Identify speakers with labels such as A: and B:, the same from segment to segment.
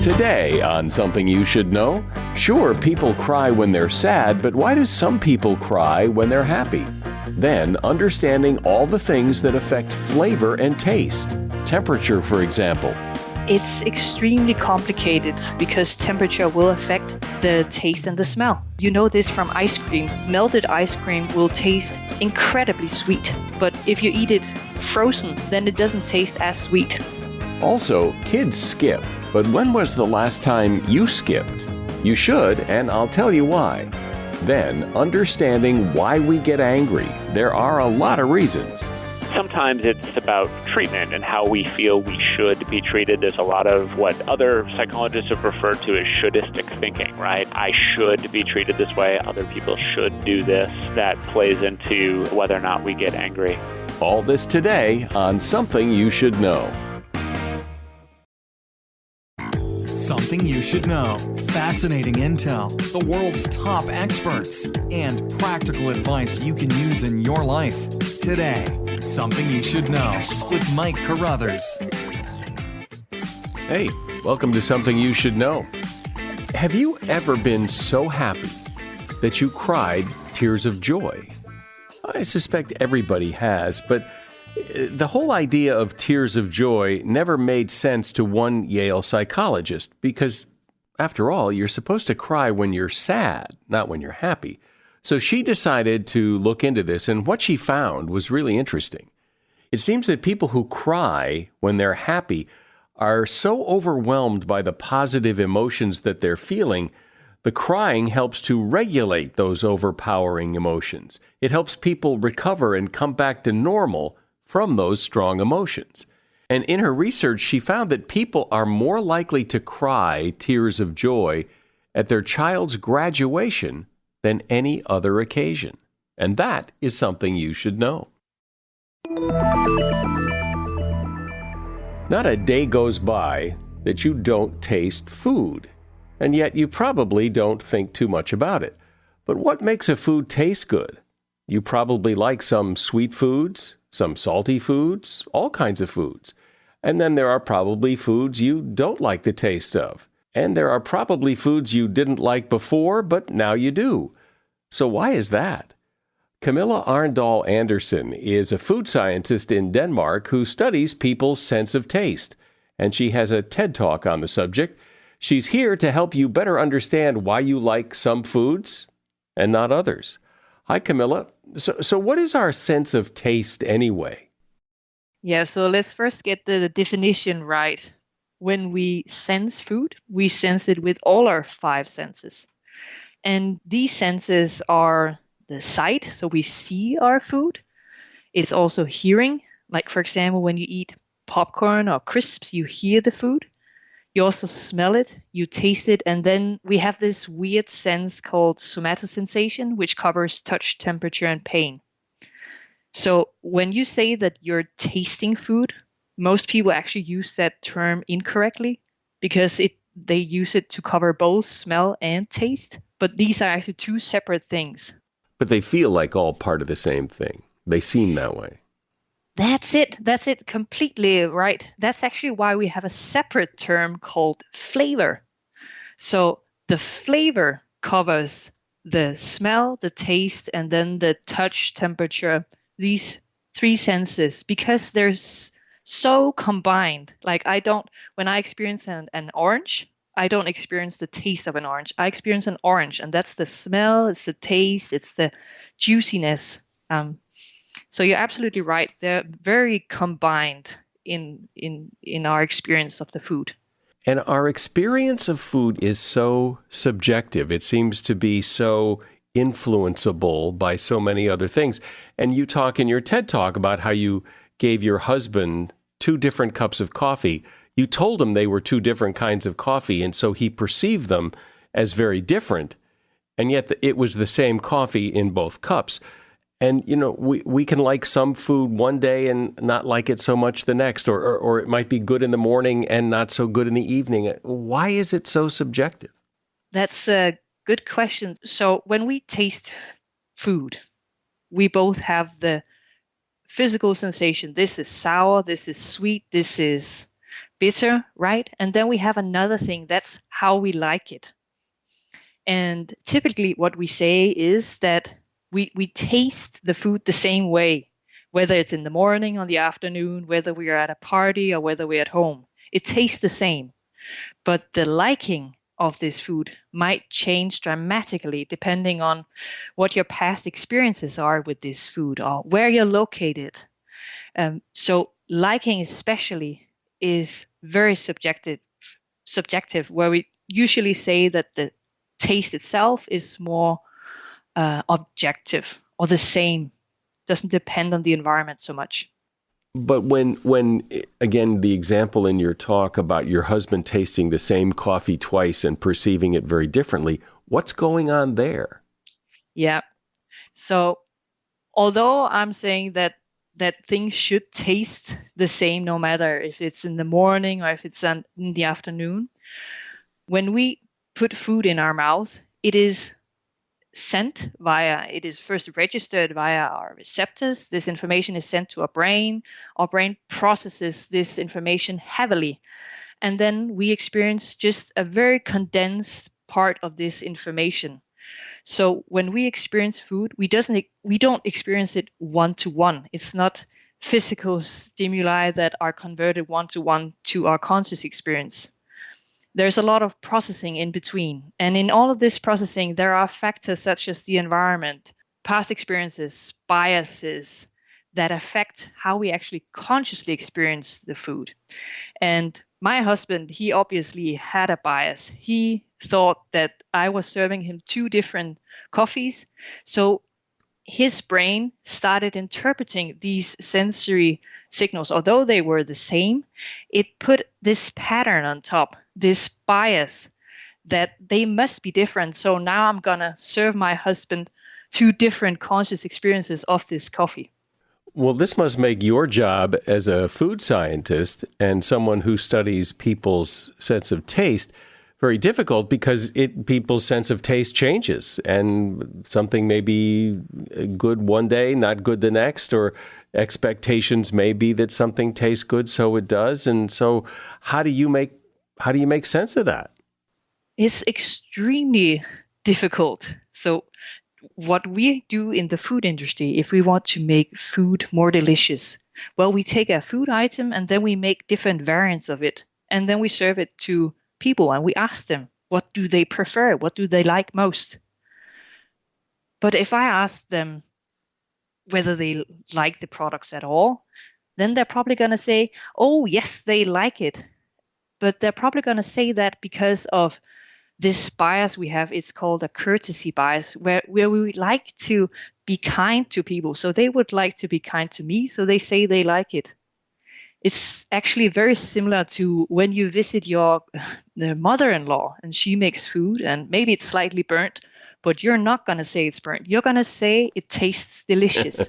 A: Today on Something You Should Know, sure, people cry when they're sad, but why do some people cry when they're happy? Then, understanding all the things that affect flavor and taste. Temperature, for example.
B: It's extremely complicated because temperature will affect the taste and the smell. You know this from ice cream. Melted ice cream will taste incredibly sweet, but if you eat it frozen, then it doesn't taste as sweet.
A: Also, kids skip, but when was the last time you skipped? You should, and I'll tell you why. Then, understanding why we get angry. There are a lot of reasons.
C: Sometimes it's about treatment and how we feel we should be treated. There's a lot of what other psychologists have referred to as shouldistic thinking, right? I should be treated this way. Other people should do this. That plays into whether or not we get angry.
A: All this today on Something You Should Know.
D: Something you should know. Fascinating intel, the world's top experts, and practical advice you can use in your life. Today, Something You Should Know with Mike Carruthers.
A: Hey, welcome to Something You Should Know. Have you ever been so happy that you cried tears of joy? I suspect everybody has, but the whole idea of tears of joy never made sense to one Yale psychologist because, after all, you're supposed to cry when you're sad, not when you're happy. So she decided to look into this, and what she found was really interesting. It seems that people who cry when they're happy are so overwhelmed by the positive emotions that they're feeling, the crying helps to regulate those overpowering emotions. It helps people recover and come back to normal from those strong emotions. And in her research, she found that people are more likely to cry tears of joy at their child's graduation than any other occasion. And that is something you should know. Not a day goes by that you don't taste food, and yet you probably don't think too much about it. But what makes a food taste good? You probably like some sweet foods, some salty foods, all kinds of foods. And then there are probably foods you don't like the taste of. And there are probably foods you didn't like before, but now you do. So why is that? Camilla Arndal Andersen is a food scientist in Denmark who studies people's sense of taste. And she has a TED Talk on the subject. She's here to help you better understand why you like some foods and not others. Hi, Camilla. So what is our sense of taste anyway?
B: Yeah, so let's first get the definition right. When we sense food, we sense it with all our five senses. And these senses are the sight, so we see our food. It's also hearing, like for example, when you eat popcorn or crisps, you hear the food. You also smell it, you taste it, and then we have this weird sense called somatosensation, which covers touch, temperature, and pain. So when you say that you're tasting food, most people actually use that term incorrectly because they use it to cover both smell and taste. But these are actually two separate things.
A: But they feel like all part of the same thing. They seem that way.
B: That's it. Completely right. That's actually why we have a separate term called flavor. So the flavor covers the smell, the taste, and then the touch, temperature, these three senses, because they're so combined. Like when I experience an orange, I don't experience the taste of an orange. I experience an orange, and that's the smell, it's the taste, it's the juiciness. So you're absolutely right. They're very combined in our experience of the food.
A: And our experience of food is so subjective. It seems to be so influenceable by so many other things. And you talk in your TED Talk about how you gave your husband 2 different cups of coffee. You told him they were 2 different kinds of coffee, and so he perceived them as very different. And yet it was the same coffee in both cups. And, we can like some food one day and not like it so much the next, or it might be good in the morning and not so good in the evening. Why is it so subjective?
B: That's a good question. So when we taste food, we both have the physical sensation. This is sour, this is sweet, this is bitter, right? And then we have another thing, that's how we like it. And typically what we say is that we taste the food the same way, whether it's in the morning or the afternoon, whether we are at a party or whether we're at home. It tastes the same. But the liking of this food might change dramatically depending on what your past experiences are with this food or where you're located. So liking especially is very subjective, where we usually say that the taste itself is more objective or the same, doesn't depend on the environment so much.
A: But when again, the example in your talk about your husband tasting the same coffee twice and perceiving it very differently, what's going on there?
B: Yeah. So although I'm saying that things should taste the same no matter if it's in the morning or if it's in the afternoon, when we put food in our mouths, it is it is first registered via our receptors. This information is sent to our brain. Our brain processes this information heavily. And then we experience just a very condensed part of this information. So when we experience food, we don't experience it one-to-one. It's not physical stimuli that are converted one-to-one to our conscious experience. There's a lot of processing in between. And in all of this processing, there are factors such as the environment, past experiences, biases that affect how we actually consciously experience the food. And my husband, he obviously had a bias. He thought that I was serving him two different coffees. So his brain started interpreting these sensory signals. Although they were the same, it put this pattern on top, this bias that they must be different. So now I'm going to serve my husband two different conscious experiences of this coffee.
A: Well, this must make your job as a food scientist and someone who studies people's sense of taste very difficult, because people's sense of taste changes, and something may be good one day, not good the next, or expectations may be that something tastes good, so it does. And so how do you make sense of that?
B: It's extremely difficult. So what we do in the food industry, if we want to make food more delicious, well, we take a food item and then we make different variants of it, and then we serve it to people and we ask them, what do they prefer? What do they like most? But if I ask them whether they like the products at all, then they're probably going to say, oh, yes, they like it. But they're probably going to say that because of this bias we have. It's called a courtesy bias, where we like to be kind to people. So they would like to be kind to me, so they say they like it. It's actually very similar to when you visit the mother-in-law and she makes food and maybe it's slightly burnt, but you're not going to say it's burnt. You're going to say it tastes delicious.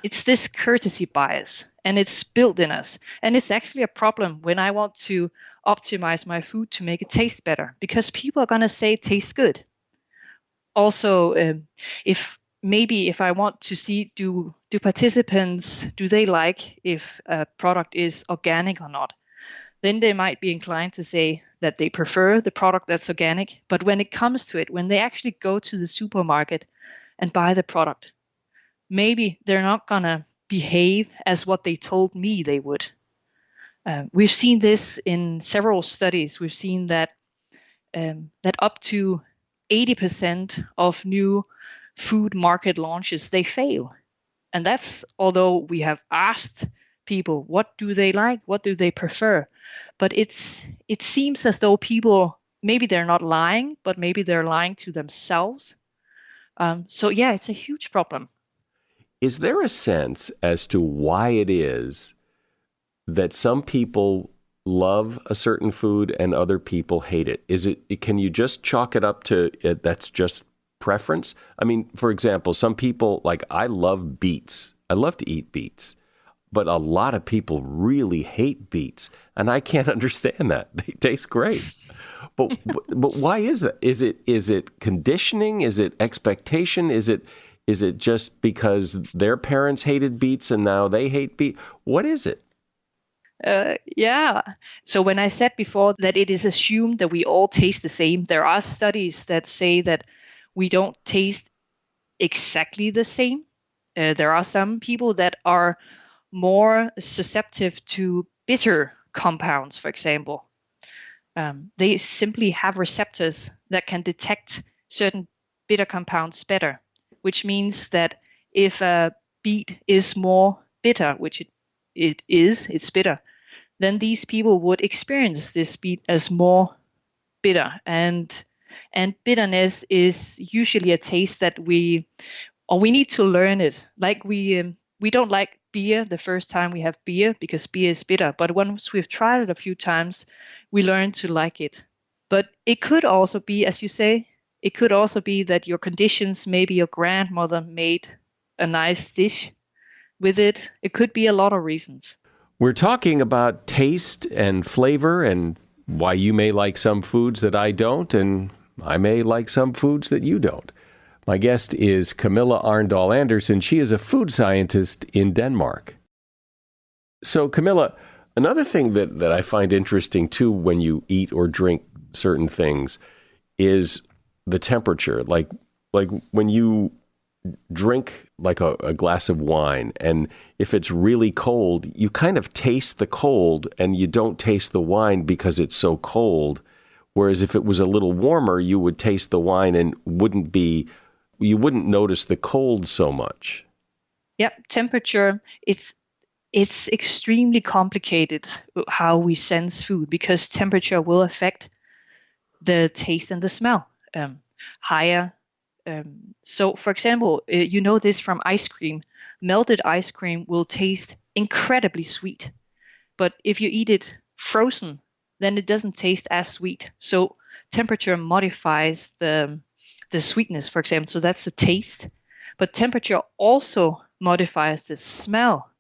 B: It's this courtesy bias, and it's built in us. And it's actually a problem when I want to optimize my food to make it taste better, because people are going to say it tastes good. Also, if I want to see, do participants, do they like if a product is organic or not? Then they might be inclined to say that they prefer the product that's organic. But when it comes to it, when they actually go to the supermarket and buy the product, maybe they're not going to behave as what they told me they would. We've seen this in several studies. We've seen that up to 80% of new food market launches, they fail. And that's although we have asked people, what do they like? What do they prefer? But it seems as though people, maybe they're not lying, but maybe they're lying to themselves. So yeah, it's a huge problem.
A: Is there a sense as to why it is that some people love a certain food and other people hate it? Can you just chalk it up to that's just preference? I mean, for example, some people, like, I love beets. I love to eat beets, but a lot of people really hate beets, and I can't understand that. They taste great. But why is that? Is it conditioning? Is it expectation? Is it just because their parents hated beets and now they hate beets? What is it?
B: Yeah. So when I said before that it is assumed that we all taste the same, there are studies that say that we don't taste exactly the same. There are some people that are more susceptible to bitter compounds, for example. They simply have receptors that can detect certain bitter compounds better, which means that if a beet is more bitter, which it is, it's bitter, then these people would experience this beet as more bitter. And bitterness is usually a taste that we need to learn it. Like we don't like beer the first time we have beer because beer is bitter, but once we've tried it a few times, we learn to like it. But it could also be, as you say, it could also be that your conditions, maybe your grandmother made a nice dish with it. It could be a lot of reasons.
A: We're talking about taste and flavor and why you may like some foods that I don't, and I may like some foods that you don't. My guest is Camilla Arndal Andersen. She is a food scientist in Denmark. So, Camilla, another thing that I find interesting, too, when you eat or drink certain things is the temperature. Like when you drink like a glass of wine, and if it's really cold, you kind of taste the cold and you don't taste the wine because it's so cold. Whereas if it was a little warmer, you would taste the wine and you wouldn't notice the cold so much.
B: Yep, temperature, it's extremely complicated how we sense food because temperature will affect the taste and the smell. Higher. So, for example, you know this from ice cream. Melted ice cream will taste incredibly sweet. But if you eat it frozen, then it doesn't taste as sweet. So temperature modifies the sweetness, for example. So that's the taste. But temperature also modifies the smell.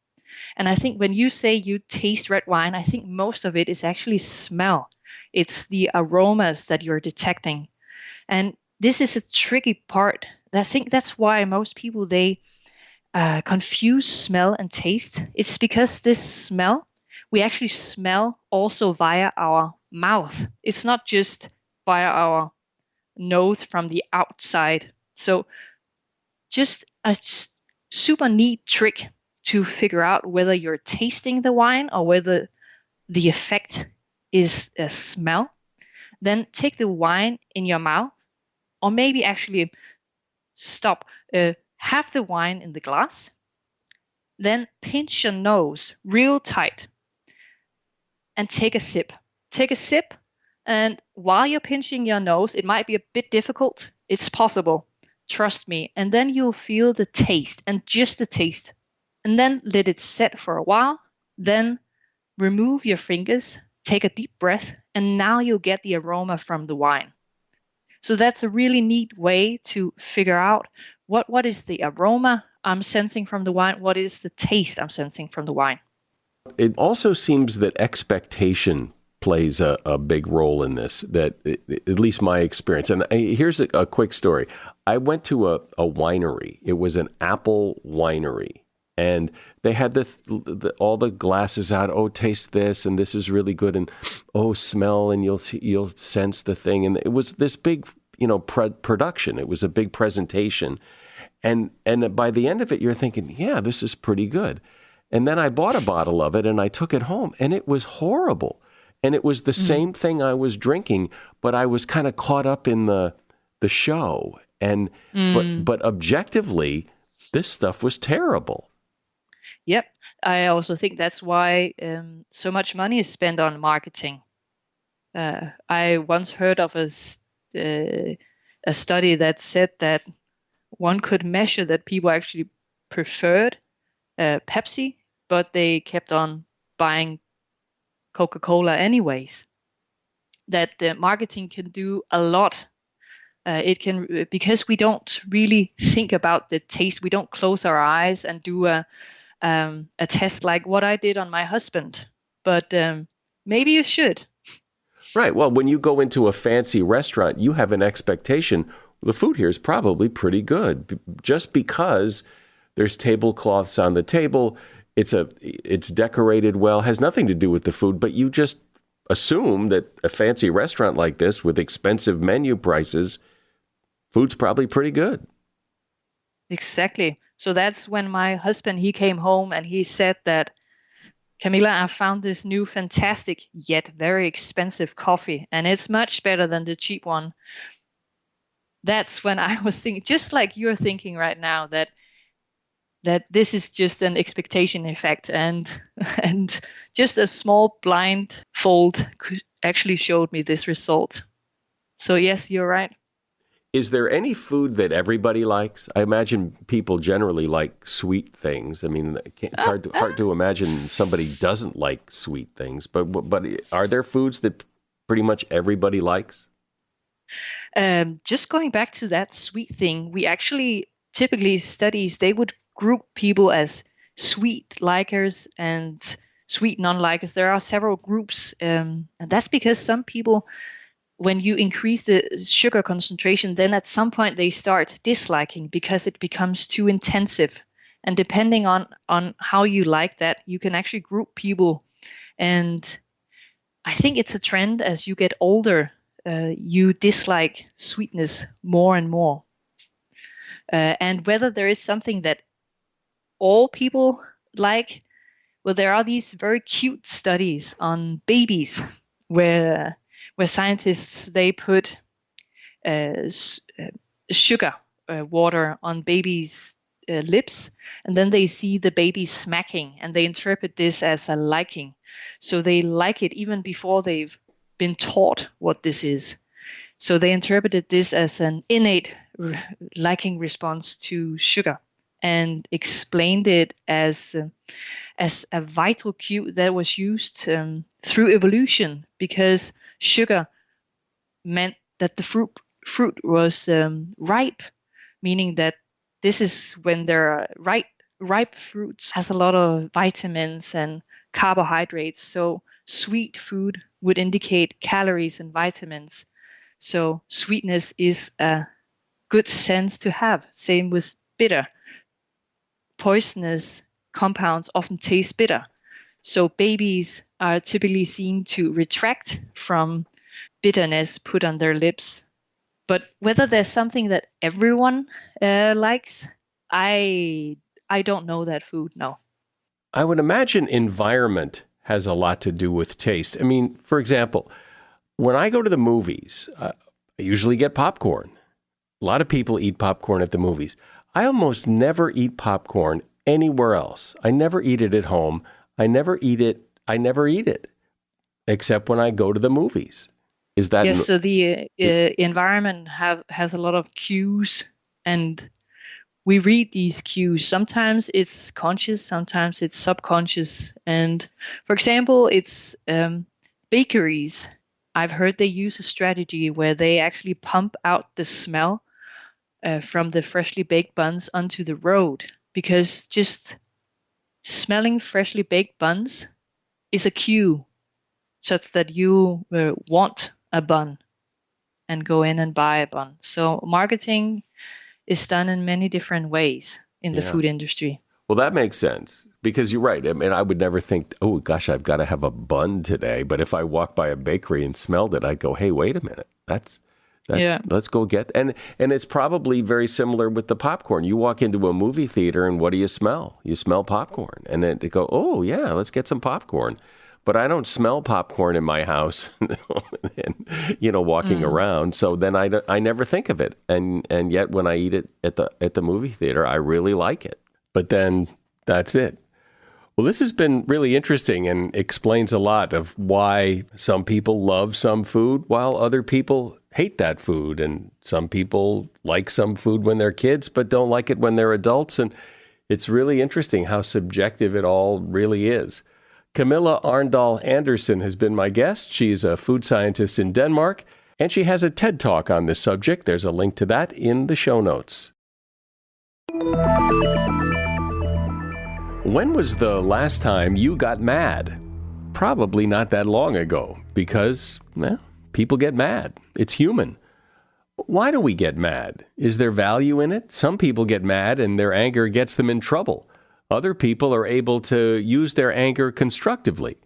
B: And I think when you say you taste red wine, I think most of it is actually smell. It's the aromas that you're detecting. And this is a tricky part. I think that's why most people, they confuse smell and taste. It's because this smell, we actually smell also via our mouth. It's not just via our nose from the outside. So just a super neat trick to figure out whether you're tasting the wine or whether the effect is a smell. Then take the wine in your mouth, or maybe actually stop, have the wine in the glass, then pinch your nose real tight and take a sip. Take a sip, and while you're pinching your nose, it might be a bit difficult. It's possible. Trust me. And then you'll feel the taste, and just the taste. And then let it set for a while. Then remove your fingers, take a deep breath, and now you'll get the aroma from the wine. So that's a really neat way to figure out what is the aroma I'm sensing from the wine, what is the taste I'm sensing from the wine.
A: It also seems that expectation plays a big role in this, that at least my experience. And here's a quick story. I went to a winery. It was an apple winery. And they had all the glasses out. Oh, taste this, and this is really good, and oh, smell, and you'll sense the thing. And it was this big, production. It was a big presentation, and by the end of it, you're thinking, yeah, this is pretty good. And then I bought a bottle of it, and I took it home, and it was horrible. And it was the same thing I was drinking, but I was kind of caught up in the show, and but objectively, this stuff was terrible.
B: Yep. I also think that's why so much money is spent on marketing. I once heard of a study that said that one could measure that people actually preferred Pepsi, but they kept on buying Coca-Cola anyways. That the marketing can do a lot. It can, because we don't really think about the taste. We don't close our eyes and do a test like what I did on my husband, but maybe you should.
A: Right. Well, when you go into a fancy restaurant, you have an expectation. The food here is probably pretty good just because there's tablecloths on the table. it's decorated well, has nothing to do with the food, but you just assume that a fancy restaurant like this with expensive menu prices, food's probably pretty good.
B: Exactly. So that's when my husband, he came home and he said that, Camilla, I found this new fantastic yet very expensive coffee, and it's much better than the cheap one. That's when I was thinking, just like you're thinking right now, that this is just an expectation effect, and and just a small blindfold actually showed me this result. So yes, you're right.
A: Is there any food that everybody likes? I imagine people generally like sweet things. I mean, it's hard to imagine somebody doesn't like sweet things. But are there foods that pretty much everybody likes?
B: Just going back to that sweet thing, we actually typically studies, they would group people as sweet likers and sweet non-likers. There are several groups, and that's because some people, when you increase the sugar concentration, then at some point they start disliking because it becomes too intensive. And depending on how you like that, you can actually group people. And I think it's a trend as you get older, you dislike sweetness more and more. And whether there is something that all people like, well, there are these very cute studies on babies where scientists, they put sugar water on babies' lips, and then they see the baby smacking, and they interpret this as a liking. So they like it even before they've been taught what this is. So they interpreted this as an innate liking response to sugar, and explained it as a vital cue that was used through evolution, because sugar meant that the fruit was ripe, meaning that this is when there are ripe fruits has a lot of vitamins and carbohydrates. So sweet food would indicate calories and vitamins. So sweetness is a good sense to have. Same with bitter. Poisonous compounds often taste bitter. So babies are typically seen to retract from bitterness put on their lips. But whether there's something that everyone likes, I don't know that food, no.
A: I would imagine environment has a lot to do with taste. I mean, for example, when I go to the movies, I usually get popcorn. A lot of people eat popcorn at the movies. I almost never eat popcorn anywhere else. I never eat it at home. I never eat it, except when I go to the movies. Is that
B: yes? So the environment has a lot of cues, and we read these cues. Sometimes it's conscious, sometimes it's subconscious. And for example, it's bakeries. I've heard they use a strategy where they actually pump out the smell from the freshly baked buns onto the road, because just smelling freshly baked buns is a cue such that you want a bun and go in and buy a bun. So marketing is done in many different ways in the food industry.
A: Well, that makes sense, because you're right. I mean, I would never think, oh, gosh, I've got to have a bun today. But if I walked by a bakery and smelled it, I'd go, hey, wait a minute. Let's go get. And it's probably very similar with the popcorn. You walk into a movie theater and what do you smell? You smell popcorn. And then they go, oh, yeah, let's get some popcorn. But I don't smell popcorn in my house, and, walking around. So then I never think of it. And yet when I eat it at the movie theater, I really like it. But then that's it. Well, this has been really interesting and explains a lot of why some people love some food while other people hate that food. And some people like some food when they're kids, but don't like it when they're adults. And it's really interesting how subjective it all really is. Camilla Arndal Andersen has been my guest. She's a food scientist in Denmark, and she has a TED Talk on this subject. There's a link to that in the show notes. When was the last time you got mad? Probably not that long ago, because, people get mad. It's human. Why do we get mad? Is there value in it? Some people get mad and their anger gets them in trouble. Other people are able to use their anger constructively.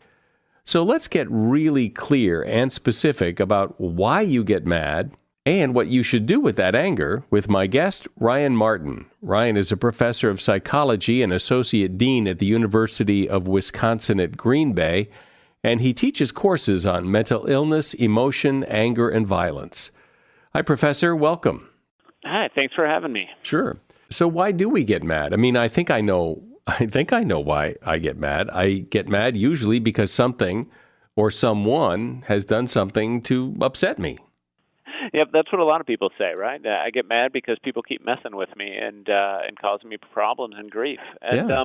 A: So let's get really clear and specific about why you get mad and what you should do with that anger with my guest, Ryan Martin. Ryan is a professor of psychology and associate dean at the University of Wisconsin at Green Bay, and he teaches courses on mental illness, emotion, anger, and violence. Hi, Professor. Welcome.
C: Hi, thanks for having me.
A: Sure. So why do we get mad? I mean, I think I know why I get mad. I get mad usually because something or someone has done something to upset me.
C: Yep, that's what a lot of people say, right? I get mad because people keep messing with me and causing me problems and grief. And
A: Yeah.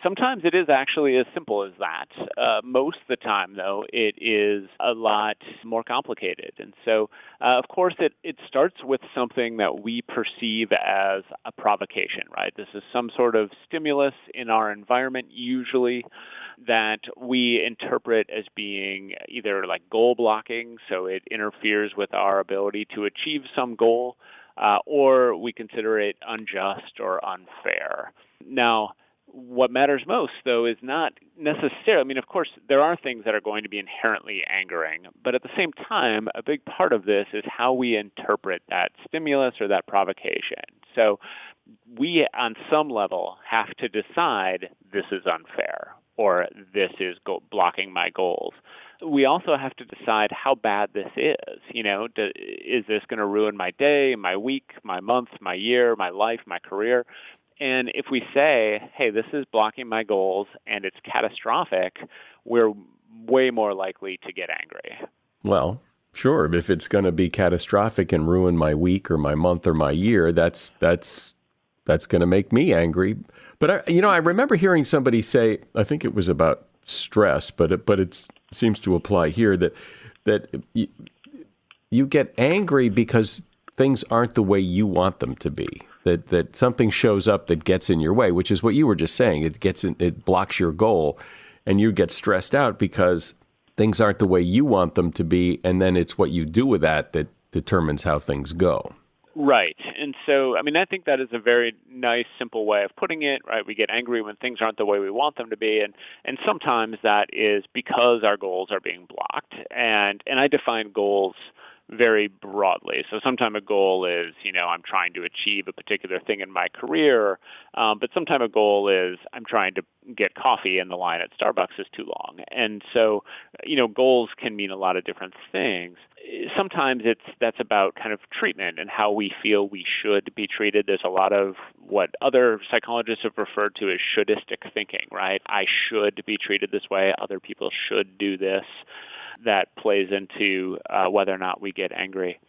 C: Sometimes it is actually as simple as that. Most of the time, though, it is a lot more complicated. And so, of course, it starts with something that we perceive as a provocation, right? This is some sort of stimulus in our environment, usually, that we interpret as being either like goal blocking, so it interferes with our ability to achieve some goal, or we consider it unjust or unfair. Now, what matters most, though, is not necessarily, I mean, of course, there are things that are going to be inherently angering, but at the same time, a big part of this is how we interpret that stimulus or that provocation. So we, on some level, have to decide this is unfair or this is blocking my goals. We also have to decide how bad this is. You know, is this going to ruin my day, my week, my month, my year, my life, my career? And if we say, hey, this is blocking my goals and it's catastrophic, we're way more likely to get angry.
A: Well, sure. If it's going to be catastrophic and ruin my week or my month or my year, that's going to make me angry. But I remember hearing somebody say, I think it was about stress, but it seems to apply here that you get angry because things aren't the way you want them to be. That something shows up that gets in your way, which is what you were just saying. It blocks your goal, and you get stressed out because things aren't the way you want them to be, and then it's what you do with that determines how things go.
C: Right. And so, I mean, I think that is a very nice, simple way of putting it, right? We get angry when things aren't the way we want them to be. And sometimes that is because our goals are being blocked. And I define goals very broadly. So sometimes a goal is, I'm trying to achieve a particular thing in my career, but sometimes a goal is I'm trying to get coffee and the line at Starbucks is too long. And so, goals can mean a lot of different things. Sometimes that's about kind of treatment and how we feel we should be treated. There's a lot of what other psychologists have referred to as shouldistic thinking, right? I should be treated this way. Other people should do this. That plays into whether or not we get angry.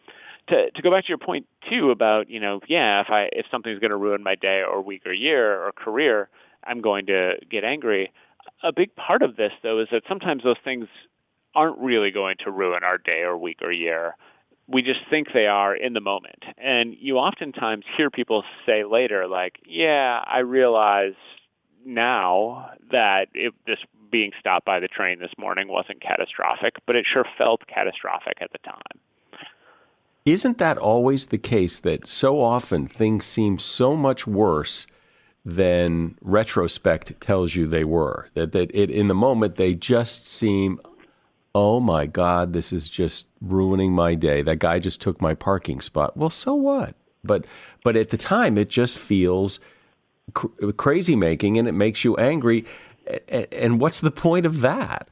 C: To go back to your point too about if something's going to ruin my day or week or year or career, I'm going to get angry. A big part of this though is that sometimes those things aren't really going to ruin our day or week or year. We just think they are in the moment, and you oftentimes hear people say later, like, "Yeah, I realize now that this being stopped by the train this morning wasn't catastrophic, but it sure felt catastrophic at the time."
A: Isn't that always the case that so often things seem so much worse than retrospect tells you they were? That in the moment they just seem, oh my God, this is just ruining my day. That guy just took my parking spot. Well, so what? But at the time it just feels crazy making and it makes you angry. And what's the point of that?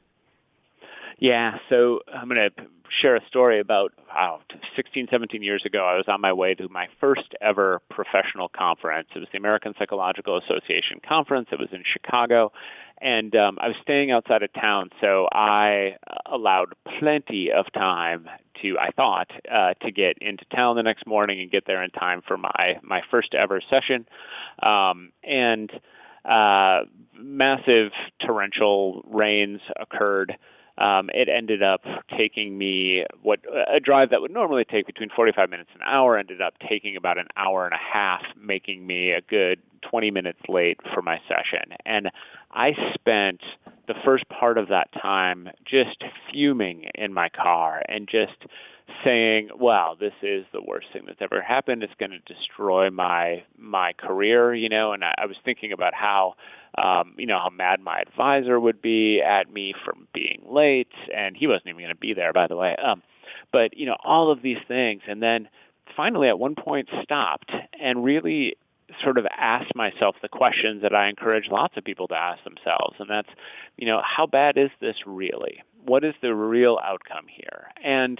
C: Yeah, so I'm going to share a story about 16, 17 years ago. I was on my way to my first ever professional conference. It was the American Psychological Association conference. It was in Chicago. And I was staying outside of town, so I allowed plenty of time to get into town the next morning and get there in time for my first ever session. Massive torrential rains occurred it ended up taking me a drive that would normally take between 45 minutes and an hour ended up taking about an hour and a half, making me a good 20 minutes late for my session. And I spent the first part of that time just fuming in my car and just saying, wow, this is the worst thing that's ever happened. It's going to destroy my career, and I was thinking about how mad my advisor would be at me for being late, and he wasn't even going to be there, by the way. But all of these things, and then finally at one point stopped and really sort of asked myself the questions that I encourage lots of people to ask themselves, and that's, how bad is this really? What is the real outcome here? And,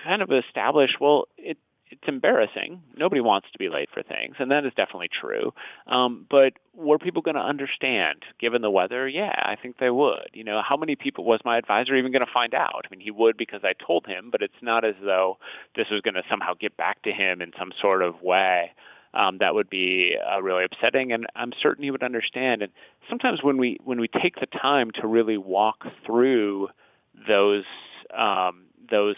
C: kind of establish, well, it's embarrassing. Nobody wants to be late for things, and that is definitely true. But were people going to understand, given the weather? Yeah, I think they would. How many people was my advisor even going to find out? I mean, he would because I told him, but it's not as though this was going to somehow get back to him in some sort of way. That would be really upsetting, and I'm certain he would understand. And sometimes when we take the time to really walk through those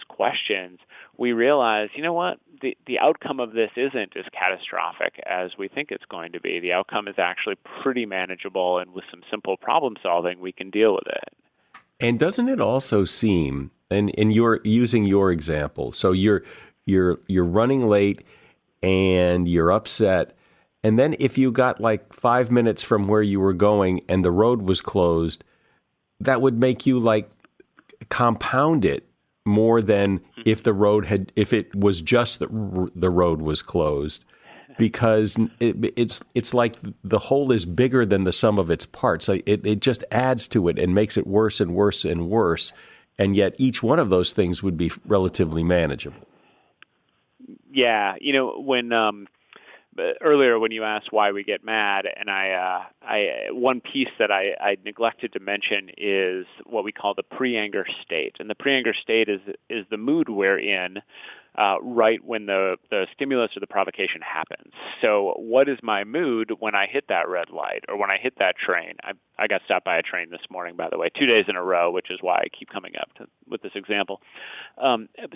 C: questions, we realize, what, the outcome of this isn't as catastrophic as we think it's going to be. The outcome is actually pretty manageable, and with some simple problem solving, we can deal with it.
A: And doesn't it also seem, and you're using your example, so you're running late and you're upset, and then if you got like 5 minutes from where you were going and the road was closed, that would make you like compound it more than if it was just the road was closed, because it's like the whole is bigger than the sum of its parts. It just adds to it and makes it worse and worse and worse, and yet each one of those things would be relatively manageable.
C: Yeah, when earlier when you asked why we get mad, and I one piece that I neglected to mention is what we call the pre-anger state, and the pre-anger state is the mood we're in right when the stimulus or the provocation happens. So what is my mood when I hit that red light or when I hit that train? I got stopped by a train this morning, by the way, 2 days in a row, which is why I keep coming up with this example.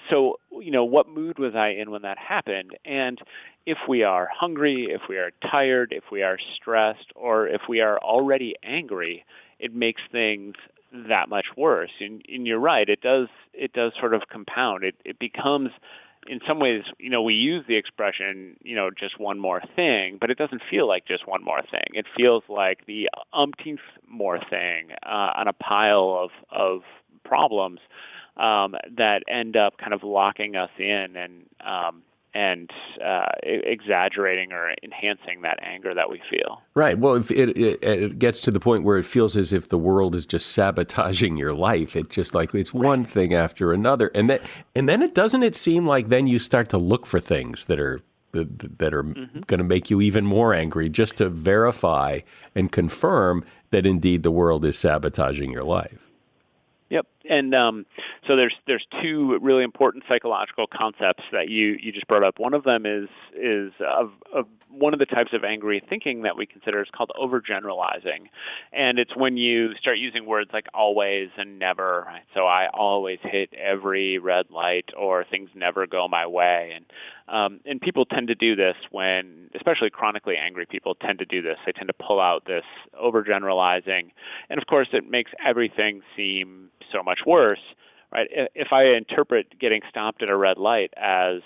C: So, what mood was I in when that happened? And if we are hungry, if we are tired, if we are stressed, or if we are already angry, it makes things that much worse. And you're right, it does sort of compound. It becomes, in some ways, we use the expression, just one more thing, but it doesn't feel like just one more thing. It feels like the umpteenth more thing on a pile of problems that end up kind of locking us in and exaggerating or enhancing that anger that we feel.
A: Right. Well, if it gets to the point where it feels as if the world is just sabotaging your life. It's just like it's one thing after another, and then it doesn't. It seem like then you start to look for things that are going to make you even more angry, just to verify and confirm that indeed the world is sabotaging your life.
C: Yep, and so there's two really important psychological concepts that you just brought up. One of them is of one of the types of angry thinking that we consider is called overgeneralizing, and it's when you start using words like always and never. Right? So I always hit every red light, or things never go my way, and people tend to do this when, especially chronically angry people tend to do this. They tend to pull out this overgeneralizing, and of course it makes everything seem so much worse, right? If I interpret getting stopped at a red light as,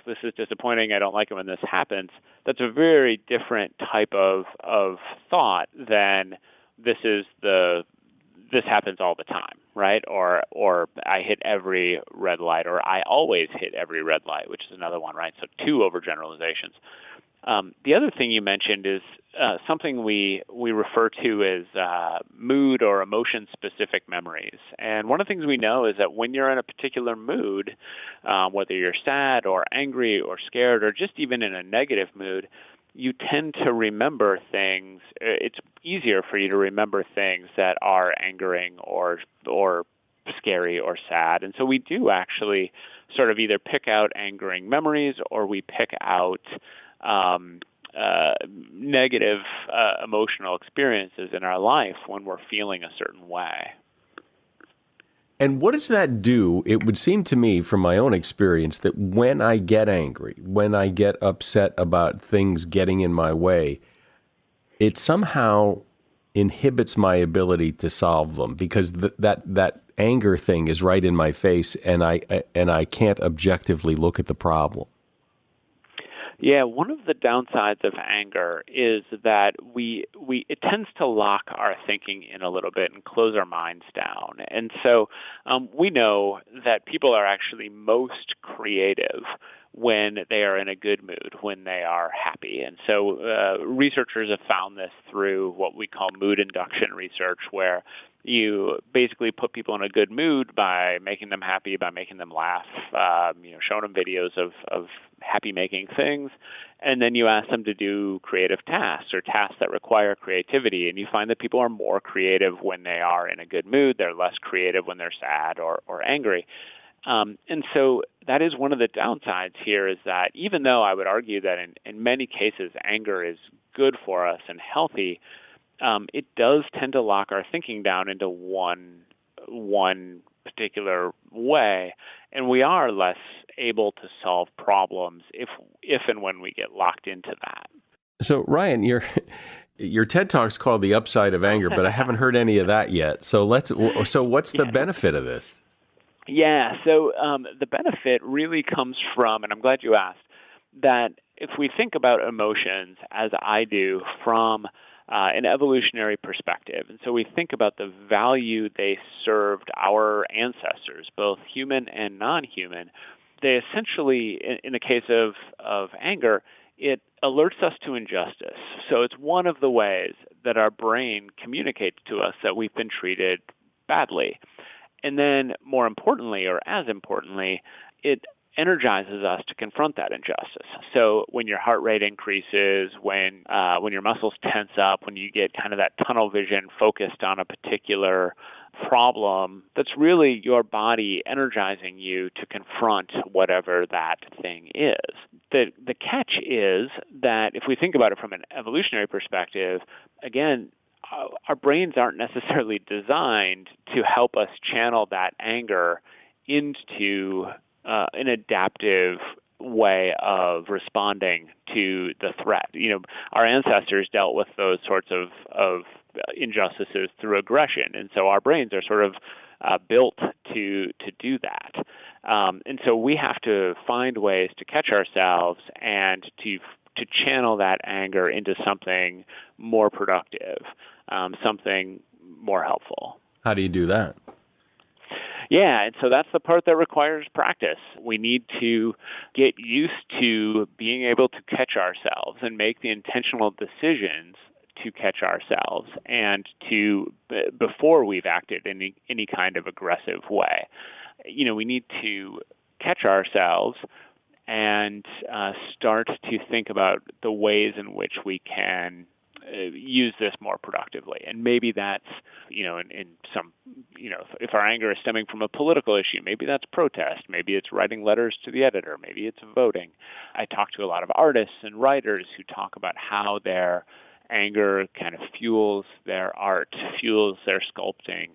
C: this is disappointing, I don't like it when this happens, that's a very different type of thought than this happens all the time, right? Or I hit every red light, or I always hit every red light, which is another one, right? So two overgeneralizations. The other thing you mentioned is something we refer to as mood or emotion-specific memories. And one of the things we know is that when you're in a particular mood, whether you're sad or angry or scared or just even in a negative mood, you tend to remember things. It's easier for you to remember things that are angering or scary or sad. And so we do actually sort of either pick out angering memories or we pick out negative emotional experiences in our life when we're feeling a certain way.
A: And what does that do? It would seem to me, from my own experience, that when I get angry, when I get upset about things getting in my way, it somehow inhibits my ability to solve them because that anger thing is right in my face, and I can't objectively look at the problem.
C: Yeah, one of the downsides of anger is that it tends to lock our thinking in a little bit and close our minds down. And so we know that people are actually most creative when they are in a good mood, when they are happy. And so researchers have found this through what we call mood induction research, where you basically put people in a good mood by making them happy, by making them laugh, showing them videos of happy-making things, and then you ask them to do creative tasks or tasks that require creativity, and you find that people are more creative when they are in a good mood. They're less creative when they're sad or angry. And so that is one of the downsides here, is that even though I would argue that in many cases anger is good for us and healthy, it does tend to lock our thinking down into one particular way, and we are less able to solve problems if and when we get locked into that.
A: So, Ryan, your TED Talk's called The Upside of Anger, but I haven't heard any of that yet. So what's the benefit of this?
C: Yeah, so the benefit really comes from, and I'm glad you asked, that if we think about emotions, as I do, from an evolutionary perspective, and so we think about the value they served our ancestors, both human and non-human, they essentially, in the case of anger, it alerts us to injustice. So it's one of the ways that our brain communicates to us that we've been treated badly. And then more importantly, or as importantly, it energizes us to confront that injustice. So when your heart rate increases, when your muscles tense up, when you get kind of that tunnel vision focused on a particular problem, that's really your body energizing you to confront whatever that thing is. The catch is that if we think about it from an evolutionary perspective, again, our brains aren't necessarily designed to help us channel that anger into an adaptive way of responding to the threat. Our ancestors dealt with those sorts of injustices through aggression, and so our brains are sort of built to do that. And so we have to find ways to catch ourselves and to channel that anger into something more productive, something more helpful.
A: How do you do that?
C: Yeah, and so that's the part that requires practice. We need to get used to being able to catch ourselves and make the intentional decisions to catch ourselves and to before we've acted in any kind of aggressive way. We need to catch ourselves and start to think about the ways in which we can use this more productively. And maybe that's, in some, if our anger is stemming from a political issue, maybe that's protest, maybe it's writing letters to the editor, maybe it's voting. I talk to a lot of artists and writers who talk about how their anger kind of fuels their art, fuels their sculpting,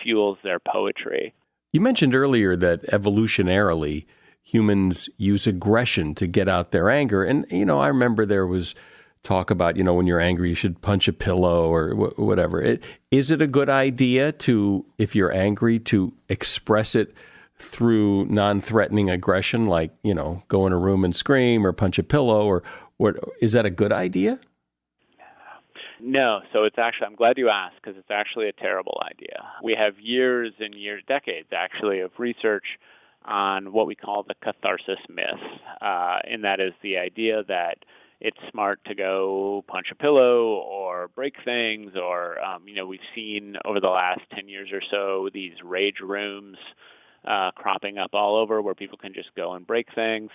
C: fuels their poetry.
A: You mentioned earlier that evolutionarily humans use aggression to get out their anger. And, I remember there was talk about, when you're angry, you should punch a pillow or whatever. Is it a good idea to, if you're angry, to express it through non-threatening aggression, like, go in a room and scream or punch a pillow, or what? Is that a good idea?
C: No. So it's actually, I'm glad you asked, because it's actually a terrible idea. We have years and years, decades actually, of research on what we call the catharsis myth. And that is the idea that it's smart to go punch a pillow or break things, or, we've seen over the last 10 years or so these rage rooms cropping up all over where people can just go and break things.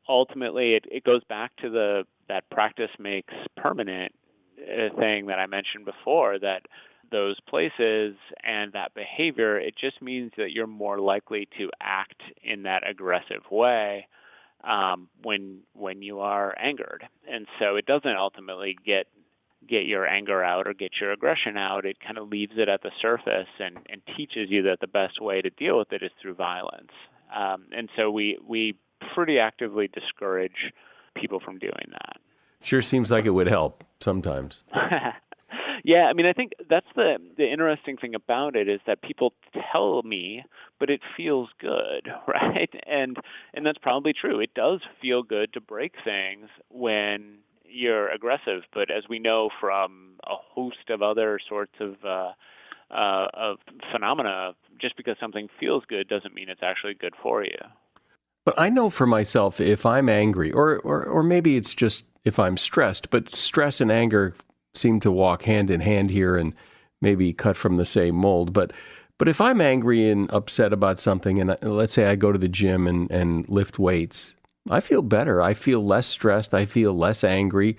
C: Ultimately, it goes back to that practice makes permanent thing that I mentioned before, that those places and that behavior, it just means that you're more likely to act in that aggressive way when you are angered. And so it doesn't ultimately get get your anger out or get your aggression out. It kind of leaves it at the surface and teaches you that the best way to deal with it is through violence. And so we pretty actively discourage people from doing that.
A: Sure seems like it would help sometimes.
C: Yeah, I mean, I think that's the interesting thing about it is that people tell me, but it feels good, right? And that's probably true. It does feel good to break things when you're aggressive, but as we know from a host of other sorts of phenomena, just because something feels good doesn't mean it's actually good for you.
A: But I know for myself, if I'm angry, or maybe it's just if I'm stressed, but stress and anger seem to walk hand in hand here and maybe cut from the same mold. But if I'm angry and upset about something, and let's say I go to the gym and lift weights, I feel better. I feel less stressed. I feel less angry.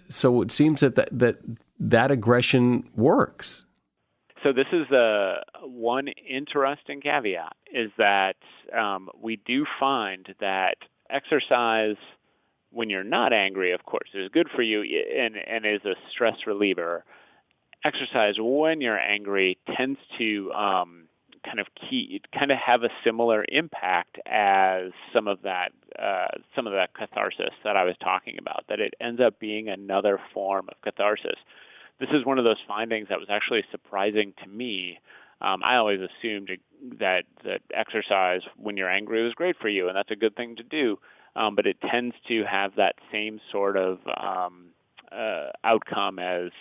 A: So it seems that aggression works.
C: So this is one interesting caveat is that we do find that exercise when you're not angry, of course, is good for you and is a stress reliever. Exercise when you're angry tends to kind of have a similar impact as some of that catharsis that I was talking about. That it ends up being another form of catharsis. This is one of those findings that was actually surprising to me. I always assumed that exercise when you're angry was great for you, and that's a good thing to do. But it tends to have that same sort of outcome as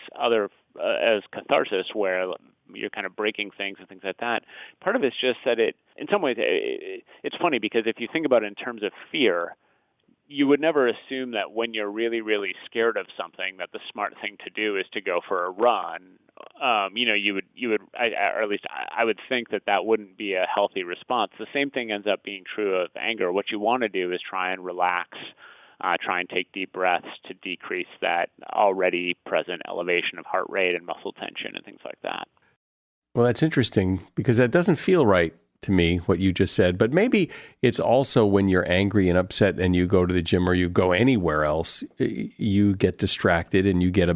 C: catharsis, where you're kind of breaking things and things like that. Part of it's just that in some ways, it's funny because if you think about it in terms of fear, you would never assume that when you're really, really scared of something, that the smart thing to do is to go for a run. You would, or at least I would think that wouldn't be a healthy response. The same thing ends up being true of anger. What you want to do is try and relax, try and take deep breaths to decrease that already present elevation of heart rate and muscle tension and things like that.
A: Well, that's interesting because that doesn't feel right to me, what you just said. But maybe it's also when you're angry and upset and you go to the gym or you go anywhere else, you get distracted and you get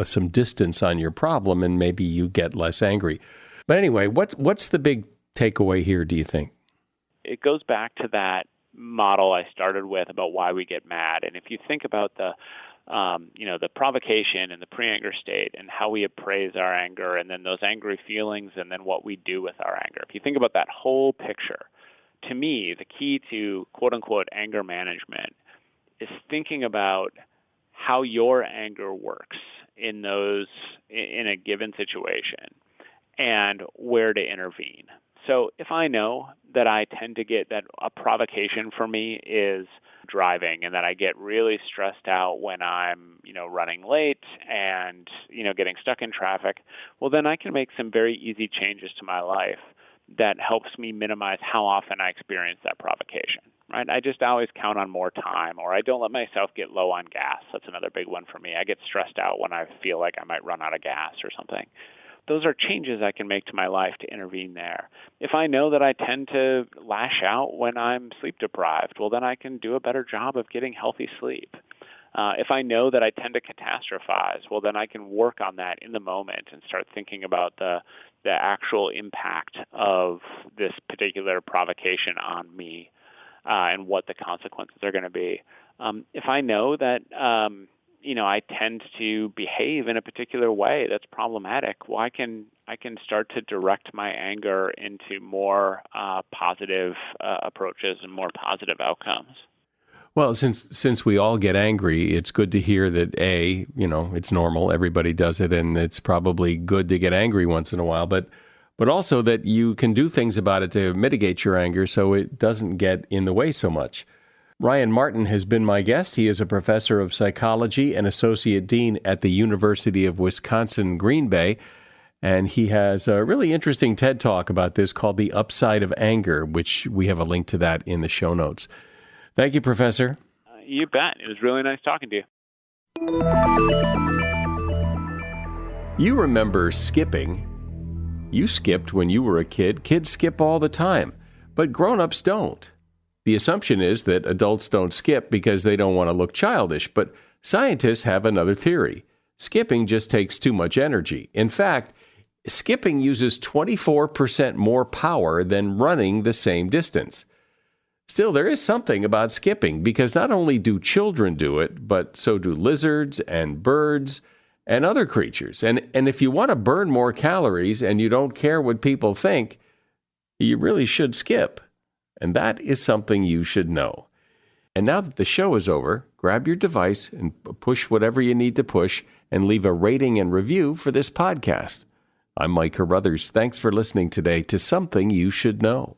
A: some distance on your problem and maybe you get less angry. But anyway, what's the big takeaway here, do you think?
C: It goes back to that model I started with about why we get mad. And if you think about the provocation and the pre-anger state and how we appraise our anger and then those angry feelings and then what we do with our anger. If you think about that whole picture, to me, the key to quote-unquote anger management is thinking about how your anger works in a given situation and where to intervene. So if I know that I tend to get that a provocation for me is driving and that I get really stressed out when I'm, running late and, getting stuck in traffic, well, then I can make some very easy changes to my life that helps me minimize how often I experience that provocation, right? I just always count on more time, or I don't let myself get low on gas. That's another big one for me. I get stressed out when I feel like I might run out of gas or something. Those are changes I can make to my life to intervene there. If I know that I tend to lash out when I'm sleep deprived, well, then I can do a better job of getting healthy sleep. If I know that I tend to catastrophize, well, then I can work on that in the moment and start thinking about the actual impact of this particular provocation on me and what the consequences are going to be. If I know that I tend to behave in a particular way that's problematic, well, I can start to direct my anger into more positive approaches and more positive outcomes.
A: Well, since we all get angry, it's good to hear that it's normal, everybody does it, and it's probably good to get angry once in a while, but also that you can do things about it to mitigate your anger so it doesn't get in the way so much. Ryan Martin has been my guest. He is a professor of psychology and associate dean at the University of Wisconsin-Green Bay, and he has a really interesting TED Talk about this called The Upside of Anger, which we have a link to that in the show notes. Thank you, Professor.
C: You bet. It was really nice talking to you.
A: You remember skipping. You skipped when you were a kid. Kids skip all the time, but grown-ups don't. The assumption is that adults don't skip because they don't want to look childish, but scientists have another theory. skipping just takes too much energy. In fact, skipping uses 24% more power than running the same distance. Still, there is something about skipping because not only do children do it, but so do lizards and birds and other creatures. And if you want to burn more calories and you don't care what people think, you really should skip. And that is something you should know. And now that the show is over, grab your device and push whatever you need to push and leave a rating and review for this podcast. I'm Mike Carruthers. Thanks for listening today to Something You Should Know.